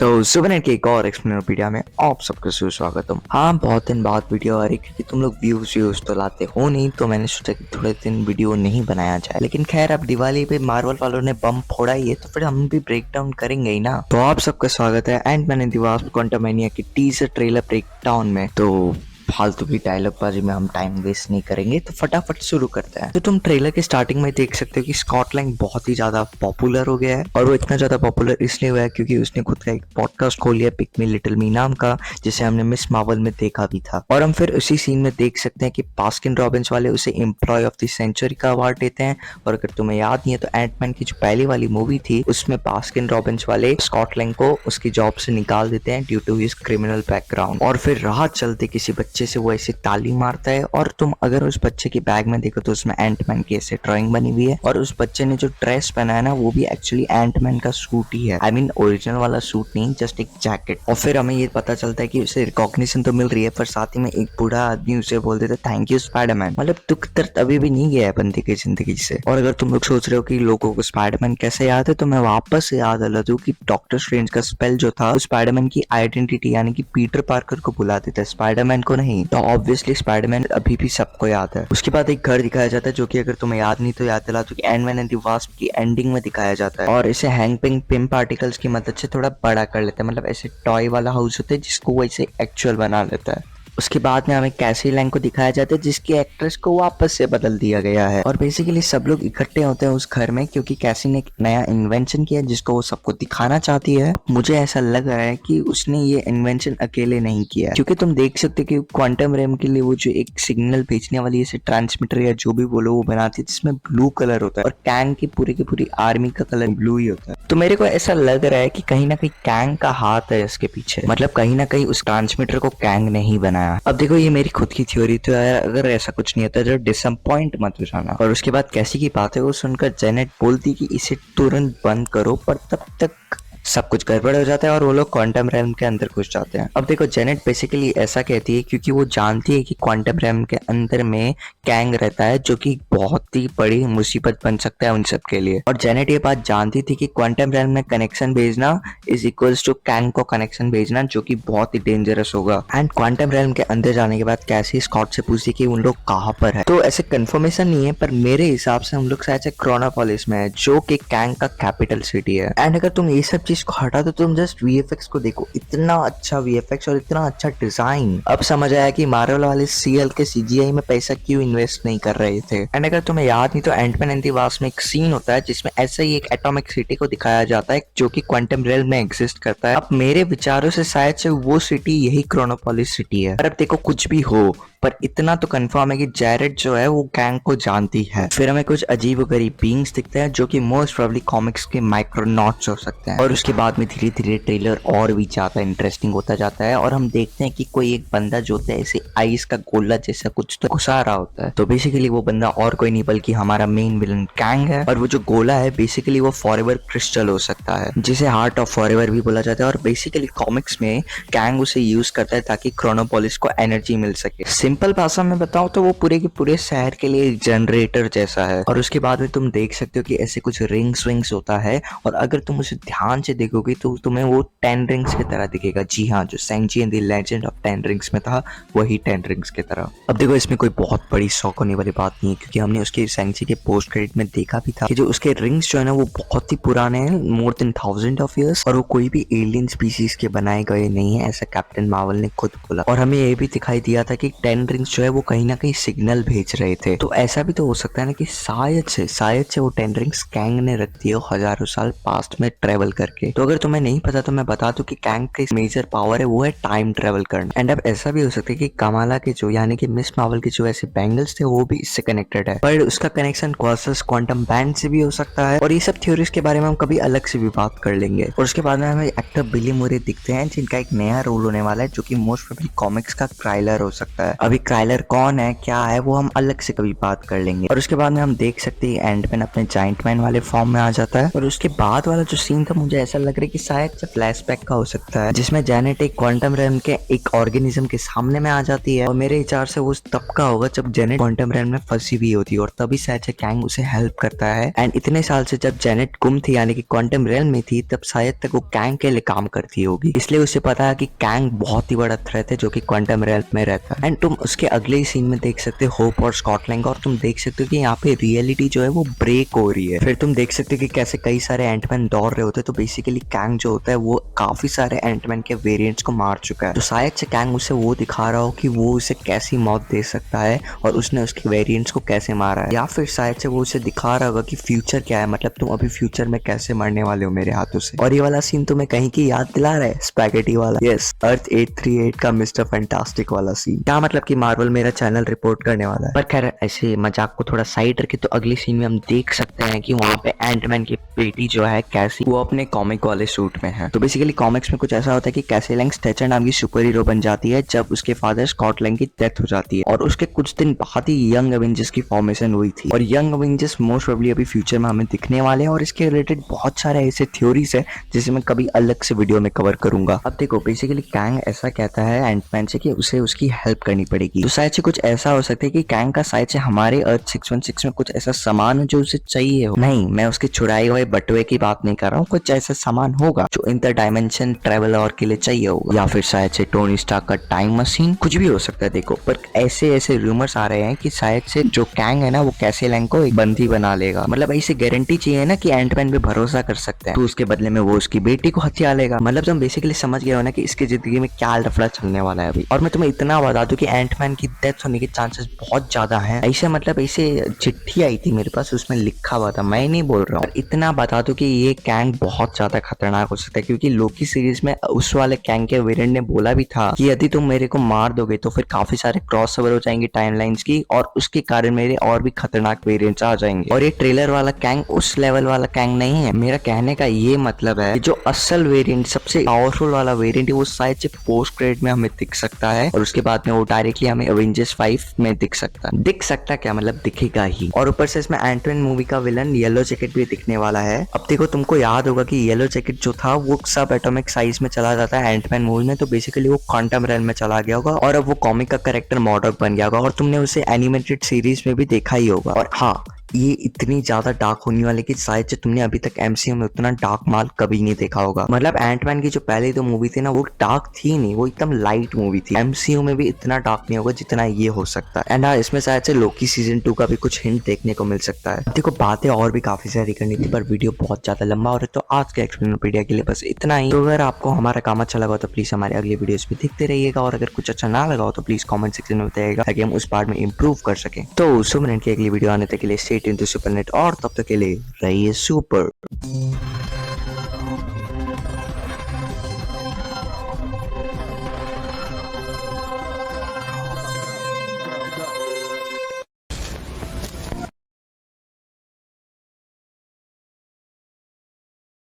तो सुबह के एक और एक्सप्लेनोपीडिया में आप सबका सुस्वागतम। हाँ, बहुत दिन बाद वीडियो आ रही क्योंकि तुम लोग व्यूज तो लाते हो नहीं, तो मैंने सोचा कि थोड़े दिन वीडियो नहीं बनाया जाए। लेकिन खैर, अब दिवाली पे मार्वल वालों ने बम फोड़ा ही है तो फिर हम भी ब्रेक डाउन करेंगे ही ना। तो आप सबका स्वागत है एंड मैंने दिवास क्वांटमैनिया की टीजर ट्रेलर ब्रेक डाउन में। तो फालतू की डायलॉग बाजी में हम टाइम वेस्ट नहीं करेंगे, तो फटाफट शुरू करते हैं। तो तुम ट्रेलर के स्टार्टिंग में देख सकते हो कि स्कॉट लैंग बहुत ही ज्यादा पॉपुलर हो गया है, और वो इतना ज्यादा पॉपुलर इसलिए हुआ है क्योंकि उसने खुद का एक पॉडकास्ट खोल लिया, पिक मी लिटिल मी नाम का, जिसे हमने मिस मार्वल में देखा भी था। और हम फिर उसी सीन में देख सकते हैं कि बास्किन रॉबिन्स वाले उसे एम्प्लॉय ऑफ द सेंचुरी का अवार्ड देते हैं। और अगर तुम्हें याद नहीं है तो एंटमैन की जो पहली वाली मूवी थी उसमें बास्किन रॉबिन्स वाले स्कॉट लैंग को उसकी जॉब से निकाल देते हैं due to his criminal background. और फिर राह चलते किसी बच्चे से वो ऐसे ताली मारता है, और तुम अगर उस बच्चे के बैग में देखो तो उसमें एंटमैन की ऐसे ड्राइंग बनी हुई है, और उस बच्चे ने जो ड्रेस पहना है ना वो भी एक्चुअली एंटमैन का सूट ही है। आई मीन ओरिजिनल वाला सूट नहीं, जस्ट एक जैकेट। और फिर हमें ये पता चलता है कि उसे रिकॉग्निशन तो मिल रही है, पर साथ ही में एक बूढ़ा आदमी उसे बोल देता है थैंक यू स्पाइडरमैन। मतलब दुख दर्द अभी भी नहीं गया है बंदे की जिंदगी से। और अगर तुम लोग सोच रहे हो कि लोगों को स्पाइडरमैन कैसे याद है, तो मैं वापस से याद दिला दूं कि डॉक्टर स्ट्रेंज का स्पेल जो था स्पाइडरमैन की आइडेंटिटी यानी कि पीटर पार्कर को बुला देता है, स्पाइडरमैन को नहीं। तो ऑब्वियसली स्पाइडरमैन अभी भी सबको याद है। उसके बाद एक घर दिखाया जाता है जो कि अगर तुम्हें याद नहीं तो याद दिला दो कि एंटमैन एंड द वास्प की एंडिंग में दिखाया जाता है, और इसे हैंगपिंग पिम पार्टिकल्स की मदद से थोड़ा बड़ा कर लेता है। मतलब ऐसे टॉय वाला हाउस होता है जिसको वो ऐसे एक्चुअल बना लेता है। उसके बाद में हमें कैसी लैंग को दिखाया जाता है जिसकी एक्ट्रेस को वापस से बदल दिया गया है, और बेसिकली सब लोग इकट्ठे होते हैं उस घर में क्योंकि कैसी ने एक नया इन्वेंशन किया जिसको वो सबको दिखाना चाहती है। मुझे ऐसा लग रहा है कि उसने ये इन्वेंशन अकेले नहीं किया, क्योंकि तुम देख सकते हो कि क्वांटम रैम के लिए वो जो एक सिग्नल भेजने वाली ऐसे ट्रांसमीटर या जो भी बोलो वो बनाती है जिसमें ब्लू कलर होता है, और कैंग की पूरी आर्मी का कलर ब्लू ही होता है। तो मेरे को ऐसा लग रहा है कि कहीं ना कहीं कैंग का हाथ है इसके पीछे, मतलब कहीं ना कहीं उस ट्रांसमीटर को कैंग नहीं बनाया। अब देखो ये मेरी खुद की थ्योरी, तो यार अगर ऐसा कुछ नहीं होता तो डिसअपॉइंट मत हो जाना। और उसके बाद कैसी की बात है वो सुनकर जेनेट बोलती कि इसे तुरंत बंद करो, पर तब तक सब कुछ गड़बड़ हो जाता है और वो लोग क्वांटम रैम के अंदर घुस जाते हैं। अब देखो जेनेट बेसिकली ऐसा कहती है क्योंकि वो जानती है कि क्वांटम रैम के अंदर में कैंग रहता है जो कि बहुत ही बड़ी मुसीबत बन सकता है उन सब के लिए। और जेनेट ये बात जानती थी कि क्वांटम रैम में कनेक्शन भेजना इज इक्वल्स टू कैंग को कनेक्शन भेजना, जो कि बहुत ही डेंजरस होगा। एंड क्वांटम रैम के अंदर जाने के बाद कैसी स्कॉट से पूछती कि उन लोग कहाँ पर है। तो ऐसे कंफर्मेशन नहीं है, पर मेरे हिसाब से हम लोग शायद से क्रोनोपोलिस में है जो कि कैंग का कैपिटल सिटी है। एंड अगर तुम ये सब चीज को हटा दो, तुम जस्ट वीएफएक्स को देखो, इतना अच्छा वीएफएक्स और इतना अच्छा डिजाइन। अब समझ आया कि मार्वल वाले सीएल के सीजीआई में पैसा क्यों इन्वेस्ट नहीं कर रहे थे। एंड अगर तुम्हें याद नहीं तो एंटमैन एंड द वास्प में एक सीन होता है जिसमें ऐसे ही एक एटॉमिक सिटी को दिखाया जाता है जो कि क्वांटम रियल में एग्जिस्ट करता है। अब मेरे विचारों से शायद से वो सिटी यही क्रोनोपोलिस सिटी है। पर अब देखो कुछ भी हो, पर इतना तो कंफर्म है कि जैरेट जो है वो कैंग को जानती है। फिर हमें कुछ अजीब गरीब बीइंग्स दिखते हैं जो कि मोस्ट प्रोबेबली कॉमिक्स के माइक्रोनॉट्स हो सकते हैं। और उसके बाद में धीरे धीरे ट्रेलर और भी ज्यादा इंटरेस्टिंग होता जाता है, और हम देखते हैं कि कोई एक बंदा जो होता है ऐसे आइस का गोला जैसा कुछ तो घुसा रहा होता है। तो बेसिकली वो बंदा और कोई नहीं बल्कि हमारा मेन विलन कैंग है, और वो जो गोला है बेसिकली वो फॉरएवर क्रिस्टल हो सकता है जिसे हार्ट ऑफ फॉरएवर भी बोला जाता है। और बेसिकली कॉमिक्स में कैंग उसे यूज करता है ताकि क्रोनोपोलिस को एनर्जी मिल सके। सिंपल भाषा में बताऊं तो वो पूरे के पूरे शहर के लिए एक जनरेटर जैसा है। और उसके बाद में तुम देख सकते हो कि ऐसे कुछ रिंग्स विंग्स होता है, और अगर तुम उसे ध्यान से देखोगे तो तुम्हें वो 10 रिंग्स की तरह दिखेगा। जी हाँ, जो Shang Chi and the legend of 10 rings में था वही 10 रिंग्स की तरह। अब देखो इसमें कोई बहुत बड़ी शौक होने वाली बात नहीं है क्योंकि हमने उसके सेंची के पोस्ट क्रेडिट में देखा भी था कि जो उसके रिंग्स जो है ना वो बहुत ही पुराने हैं, मोर देन 1000 ऑफ ईयर्स, और वो कोई भी एलियन स्पीसीज के बनाए गए नहीं है, ऐसा कैप्टन मार्वल ने खुद बोला। और हमें ये भी दिखाई दिया था कि 10 रिंग्स जो है वो कहीं ना कहीं सिग्नल भेज रहे थे। तो ऐसा भी तो हो सकता है ना कि शायद से वो 10 रिंग्स कैंग ने रख दिए हजारों साल पास्ट में ट्रेवल करके। तो अगर तुम्हें नहीं पता तो मैं बता दूं कि कैंग का मेजर पावर है वो है टाइम ट्रेवल करना। एंड अब ऐसा भी हो सकता है कि कमाला के जो यानी कि मिस मार्वल के जो ऐसे बैंगल्स थे वो भी इससे कनेक्टेड है, पर उसका कनेक्शन क्वार्टर्स क्वांटम बैंड से भी हो सकता है। और ये सब थ्योरीज के बारे में हम कभी अलग से भी बात कर लेंगे। और उसके बाद में हमें एक्टर बिली मोरे दिखते हैं जिनका एक नया रोल होने वाला है जो कि मोस्ट प्रोबेबली कॉमिक्स का क्राइलर हो सकता है। अभी क्राइलर कौन है क्या है वो हम अलग से कभी बात कर लेंगे। और उसके बाद में हम देख सकते हैं एंटमैन अपने जाइंट मैन वाले फॉर्म में आ जाता है। और उसके बाद वाला जो सीन था मुझे ऐसा लग रहा है कि शायद से फ्लैशबैक का हो सकता है, जिसमें जेनेट एक क्वांटम रेल्म के एक ऑर्गेनिज्म के सामने में आ जाती है। और मेरे विचार से वो तब का होगा जब जेनेट क्वांटम रेल्म में फंसी हुई होती है और तभी शायद से कैंग उसे हेल्प करता है। एंड इतने साल से जब जेनेट गुम थी यानी कि क्वांटम रेल्म में थी तब शायद तक वो कैंग के लिए काम करती होगी, इसलिए उसे पता है कि कैंग बहुत ही बड़ा थ्रेट है जो कि क्वांटम रेल्म में रहता है। एंड तुम उसके अगले ही सीन में देख सकते हो होप और स्कॉटलैंड और तुम देख सकते हो कि यहाँ पे रियलिटी जो है वो ब्रेक हो रही है। फिर तुम देख सकते हो कि कैसे कई सारे एंटमैन दौड़ रहे होते हैं, तो बेसिकली कैंग जो होता है वो काफी सारे एंटमैन के वेरिएंट्स को मार चुका है। तो शायद से कैंग उसे वो दिखा रहा हो कि वो उसे कैसी मौत दे सकता है और उसने उसके वेरिएंट्स को कैसे मारा है, या फिर शायद से वो उसे दिखा रहा होगा कि फ्यूचर क्या है, मतलब तुम अभी फ्यूचर में कैसे मरने वाले हो मेरे हाथों से। और ये वाला सीन तुम्हें कहीं की याद दिला रहा है स्पैगेटी वाला, यस, अर्थ 838 का मिस्टर फैंटास्टिक वाला सीन। क्या मतलब कि मार्वल मेरा चैनल रिपोर्ट करने वाला है। पर खैर ऐसे मजाक को थोड़ा साइड रखे तो अगली सीन में हम देख सकते हैं कि वहाँ पे एंटमैन की बेटी जो है कैसी, वो अपने कॉमिक वाले सूट में है। तो बेसिकली कॉमिक्स में कुछ ऐसा होता है कि कैसी लैंग स्ट्रेचर नाम की सुपर हीरो बन जाती है जब उसके फादर स्कॉट लैंग की डेथ हो जाती है, और उसके कुछ दिन बाद ही यंग एवेंजर्स की फॉर्मेशन हुई थी। और यंग एवेंजर्स मोस्ट प्रोबेबली अभी फ्यूचर में हमें दिखने वाले हैं और इसके रिलेटेड बहुत सारे ऐसे थ्योरीज है जिसे मैं कभी अलग से वीडियो में कवर करूंगा। अब देखो बेसिकली कैंग ऐसा कहता है एंटमैन से कि उसे उसकी हेल्प करनी पड़ेगी। तो शायद से कुछ ऐसा हो सकता है कि कैंग का शायद से हमारे अर्थ 616 में कुछ ऐसा सामान है जो उसे चाहिए हो। नहीं, मैं उसके चुराए हुए बटुए की बात नहीं कर रहा हूँ, कुछ ऐसा सामान होगा जो इंटर डायमेंशन ट्रेवल और के लिए चाहिए होगा, या फिर शायद से टोनी स्टार्क का टाइम मशीन, कुछ भी हो सकता है। देखो पर ऐसे ऐसे रूमर्स आ रहे हैं कि शायद से जो कैंग है ना वो कैसे लैंग को एक बंदी बना लेगा। मतलब ऐसी गारंटी चाहिए ना कि एंटमैन पे भरोसा कर सकते हैं, तो उसके बदले में वो उसकी बेटी को हथिया लेगा। मतलब तुम बेसिकली समझ गए हो ना कि इसकी जिंदगी में क्या लफड़ा चलने वाला है अभी। और मैं तुम्हें इतना बता दूं कि एंटमैन की डेथ होने के चांसेस बहुत ज्यादा हैं। ऐसे मतलब ऐसे चिट्ठी आई थी मेरे पास, उसमें लिखा हुआ था, मैं नहीं बोल रहा हूँ। और इतना बता दूं कि ये कैंग बहुत ज्यादा खतरनाक हो सकता है, क्योंकि लोकी सीरीज में उस वाले कैंग के वेरिएंट ने बोला भी था कि यदि तुम मेरे को मार दोगे तो फिर काफी सारे क्रॉस ओवर हो जाएंगे टाइमलाइंस की, और उसके कारण मेरे और भी खतरनाक वेरिएंट्स आ जाएंगे। और ये ट्रेलर वाला कैंग उस लेवल वाला कैंग नहीं है। मेरा कहने का ये मतलब है जो असल वेरिएंट सबसे पावरफुल वाला वेरिएंट है वो शायद से पोस्ट क्रेडिट में हमें दिख सकता है, और उसके बाद में वो डायरेक्टली हमें एवेंजर्स 5 में दिख सकता क्या मतलब दिखेगा ही। और ऊपर से इसमें एंटमैन मूवी का विलन येलो जैकेट भी दिखने वाला है। अब देखो तुमको याद होगा कि येलो जैकेट जो था वो सब एटॉमिक साइज में चला जाता है एंटमैन मूवी में, तो बेसिकली वो क्वांटम रेल्म में चला गया होगा और अब वो कॉमिक का कैरेक्टर मॉडर्क बन गया होगा, और तुमने उसे एनिमेटेड सीरीज में भी देखा ही होगा। और हाँ, ये इतनी ज्यादा डार्क होने वाली कि शायद से तुमने अभी तक एमसीयू में उतना डार्क माल कभी नहीं देखा होगा। मतलब एंटमैन की जो पहले दो मूवी थी ना वो डार्क थी नहीं, वो एकदम लाइट मूवी थी। एमसीयू में भी इतना डार्क नहीं होगा जितना ये हो सकता है। एंड हाँ, इसमें शायद से लोकी सीजन 2 का भी कुछ हिंट देखने को मिल सकता है। देखो बातें और भी काफी सारी करनी थी पर वीडियो बहुत ज्यादा लंबा हो रहा है, तो आज के एक्सप्लेनोपीडिया के लिए बस इतना ही। तो अगर आपको हमारा काम अच्छा लगा तो प्लीज हमारे अगले वीडियोस भी देखते रहिएगा, और अगर कुछ अच्छा ना लगा हो तो प्लीज कमेंट सेक्शन में बताइएगा ताकि हम उस पार्ट में इंप्रूव कर सकें। तो सुपर नेट की अगली वीडियो आने तक के लिए stay tuned to super net, और तब तक के लिए रहिए सुपर।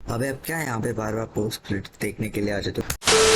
अबे अब क्या यहाँ पे बार बार पोस्ट क्रेडिट देखने के लिए आ जाते हो।